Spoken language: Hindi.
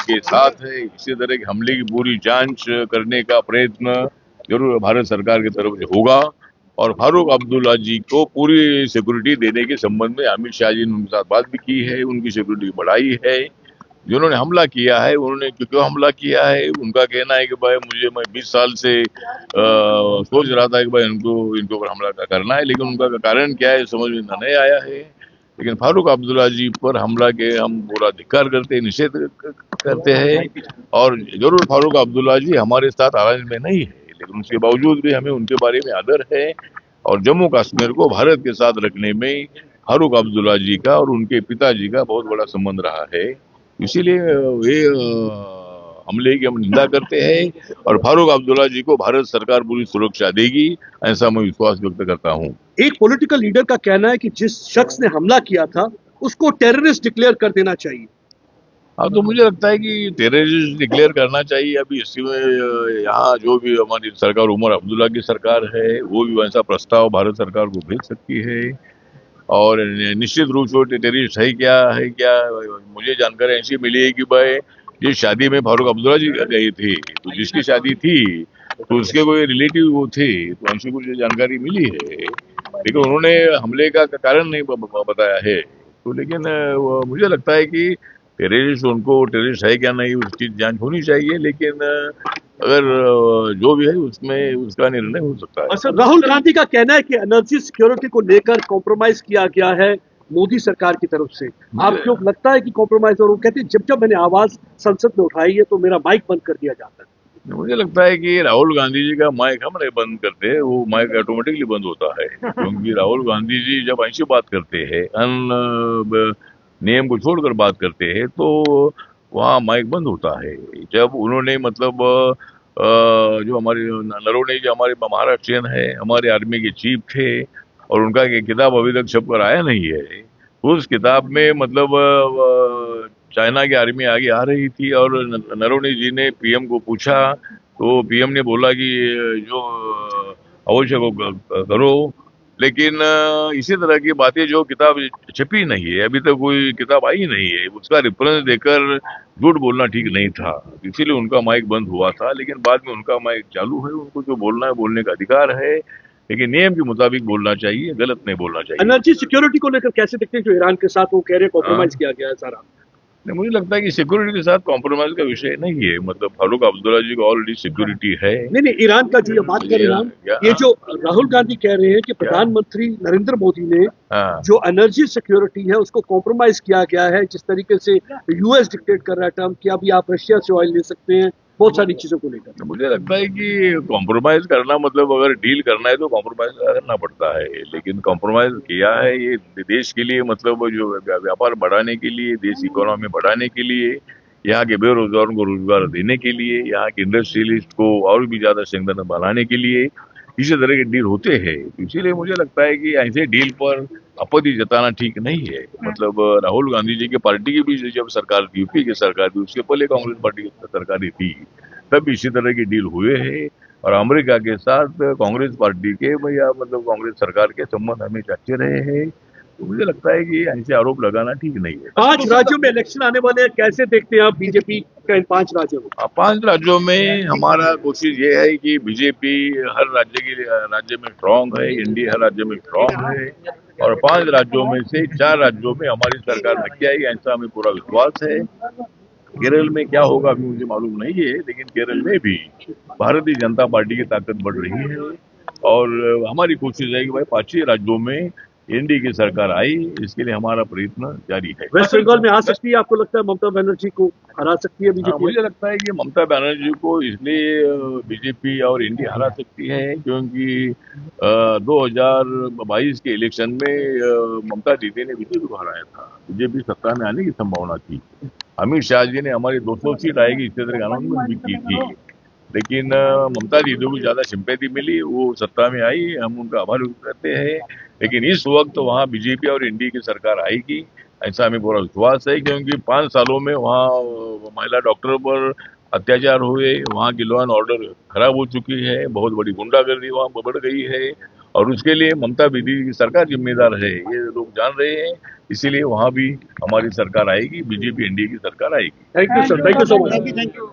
के साथ है। इसी तरह के हमले की पूरी जांच करने का प्रयत्न जरूर भारत सरकार की तरफ से होगा और फारूक अब्दुल्ला जी को पूरी सिक्योरिटी देने के संबंध में अमित शाह जी ने उनके साथ बात भी की है, उनकी सिक्योरिटी बढ़ाई है। जिन्होंने हमला किया है उन्होंने क्यों हमला किया है, उनका कहना है कि भाई मैं 20 साल से सोच रहा था कि भाई इनके ऊपर हमला करना है, लेकिन उनका कारण क्या है समझ में नहीं आया है। लेकिन फारूक अब्दुल्ला जी पर हमला के हम पूरा धिक्कार करते हैं, निषेध करते हैं और जरूर फारूक अब्दुल्ला जी हमारे साथ अलायंस में नहीं है, लेकिन उसके बावजूद भी हमें उनके बारे में आदर है और जम्मू कश्मीर को भारत के साथ रखने में फारूक अब्दुल्ला जी का और उनके पिताजी का बहुत बड़ा संबंध रहा है। इसीलिए वे हमले की हम निंदा करते हैं और फारूक अब्दुल्ला जी को भारत सरकार पूरी सुरक्षा देगी, ऐसा मैं विश्वास व्यक्त करता हूं। एक पॉलिटिकल लीडर का कहना है कि जिस शख्स ने हमला किया था उसको टेररिस्ट डिक्लेयर कर देना चाहिए। तो मुझे लगता है कि टेररिस्ट डिक्लेयर करना चाहिए। अभी इसमें यहाँ जो भी हमारी सरकार उमर अब्दुल्ला की सरकार है वो भी वैसा प्रस्ताव भारत सरकार को भेज सकती है और निश्चित रूप से टेररिस्ट है क्या मुझे जानकारी ऐसी मिली है कि भाई जिस शादी में फारूक अब्दुल्ला जी गए थे तो जिसकी शादी थी तो उसके कोई रिलेटिव वो थे, तो ऐसी कुछ जानकारी मिली है, लेकिन उन्होंने हमले का कारण नहीं बताया है। तो लेकिन मुझे लगता है कि टेररिस्ट है क्या नहीं उसकी जांच होनी चाहिए, लेकिन अगर जो भी है उसमें उसका निर्णय हो सकता है। सर राहुल गांधी का कहना है कि एनर्जी सिक्योरिटी को लेकर कॉम्प्रोमाइज किया गया है मोदी सरकार की तरफ से, आपको लगता है कि कॉम्प्रोमाइज? और वो कहते हैं जब मैंने आवाज संसद में उठाई है तो मेरा माइक बंद कर दिया जाता है। मुझे लगता है कि राहुल गांधी जी का माइक हम नहीं बंद करते, वो माइक ऑटोमेटिकली बंद होता है क्योंकि राहुल गांधी जी जब ऐसी बात करते हैं नियम को छोड़कर बात करते हैं तो वहाँ माइक बंद होता है। जब उन्होंने मतलब जो हमारे नरवणे जो हमारे महाराष्ट्रियन है, हमारे आर्मी के चीफ थे और उनका एक किताब अभी तक छपकर आया नहीं है, उस किताब में मतलब चाइना की आर्मी आगे आ रही थी और नरवणे जी ने पीएम को पूछा तो पीएम ने बोला कि जो आवश्यक हो करो, लेकिन इसी तरह की बातें जो किताब छपी नहीं है, अभी तक कोई किताब आई नहीं है, उसका रेफरेंस देकर झूठ बोलना ठीक नहीं था, इसीलिए उनका माइक बंद हुआ था। लेकिन बाद में उनका माइक चालू है, उनको जो बोलना है बोलने का अधिकार है, लेकिन नियम के मुताबिक बोलना चाहिए, गलत नहीं बोलना चाहिए। एनर्जी सिक्योरिटी को लेकर कैसे देखते हैं जो ईरान के साथ वो कह रहे हैं कॉम्प्रोमाइज किया गया है सारा? नहीं, मुझे लगता है कि सिक्योरिटी के साथ कॉम्प्रोमाइज का विषय नहीं है, मतलब फारूक अब्दुल्ला जी को ऑलरेडी सिक्योरिटी है। नहीं ईरान का जो ये बात कर रहे हैं, ये जो राहुल गांधी कह रहे हैं कि प्रधानमंत्री नरेंद्र मोदी ने जो एनर्जी सिक्योरिटी है उसको कॉम्प्रोमाइज किया गया है, जिस तरीके से यूएस डिक्टेट कर रहा है टर्म कि अभी आप रशिया से ऑयल ले सकते हैं, बहुत सारी चीजों को लेकर। मुझे लगता है कि कॉम्प्रोमाइज करना मतलब अगर डील करना है तो कॉम्प्रोमाइज करना पड़ता है, लेकिन कॉम्प्रोमाइज किया है ये देश के लिए, मतलब जो व्यापार बढ़ाने के लिए, देश इकोनॉमी बढ़ाने के लिए, यहाँ के बेरोजगारों को रोजगार देने के लिए, यहाँ के इंडस्ट्रियलिस्ट को और भी ज्यादा संगठन बनाने के लिए इसी तरह के डील होते हैं। इसीलिए मुझे लगता है कि ऐसे डील पर आपत्ति जताना ठीक नहीं है। मतलब राहुल गांधी जी की पार्टी की भी जब सरकार थी, यूपी की सरकार थी, उसके पहले कांग्रेस पार्टी की सरकार थी, तब इसी तरह की डील हुए हैं और अमेरिका के साथ कांग्रेस पार्टी के या मतलब कांग्रेस सरकार के संबंध हमेशा अच्छे रहे हैं। तो मुझे लगता है कि ऐसे आरोप लगाना ठीक नहीं है। 5 राज्यों में इलेक्शन आने वाले हैं, कैसे देखते हैं आप बीजेपी का इन 5 राज्यों में? 5 राज्यों में हमारा कोशिश ये है कि बीजेपी हर राज्य में स्ट्रांग है, एनडीए हर राज्य में स्ट्रांग है और 5 राज्यों में से 4 राज्यों में हमारी सरकार नक्की आएगी, ऐसा हमें पूरा विश्वास है। केरल में क्या होगा अभी मुझे मालूम नहीं है, लेकिन केरल में भी भारतीय जनता पार्टी की ताकत बढ़ रही है और हमारी कोशिश है कि भाई 5 राज्यों में एनडीए की सरकार आई, इसके लिए हमारा प्रयत्न जारी है। वेस्ट बंगाल में आ सकती है, आपको लगता है ममता बनर्जी को हरा सकती है बीजेपी? मुझे लगता है कि ममता बनर्जी को इसलिए बीजेपी और एनडीए हरा सकती है क्योंकि 2022 के इलेक्शन में ममता दीदी ने बीजेपी को हराया था, बीजेपी सत्ता में आने की संभावना थी। अमित शाह जी ने हमारी 200 सीट आएगी इस तरह का अनाउंसमेंट भी की थी, लेकिन ममता दीदी को ज्यादा सिंपैथी मिली, वो सत्ता में आई, हम उनका आभार व्यक्त करते हैं। लेकिन इस वक्त वहाँ बीजेपी और एनडीए की सरकार आएगी, ऐसा हमें पूरा विश्वास है क्योंकि 5 सालों में वहाँ महिला डॉक्टर पर अत्याचार हुए, वहाँ की लॉ एंड ऑर्डर खराब हो चुकी है, बहुत बड़ी गुंडागर्दी वहाँ बढ़ गई है और उसके लिए ममता दीदी की सरकार जिम्मेदार है, ये लोग जान रहे हैं। इसीलिए वहां भी हमारी सरकार आएगी, बीजेपी एनडीए की सरकार आएगी। Thank you sir, thank you so much.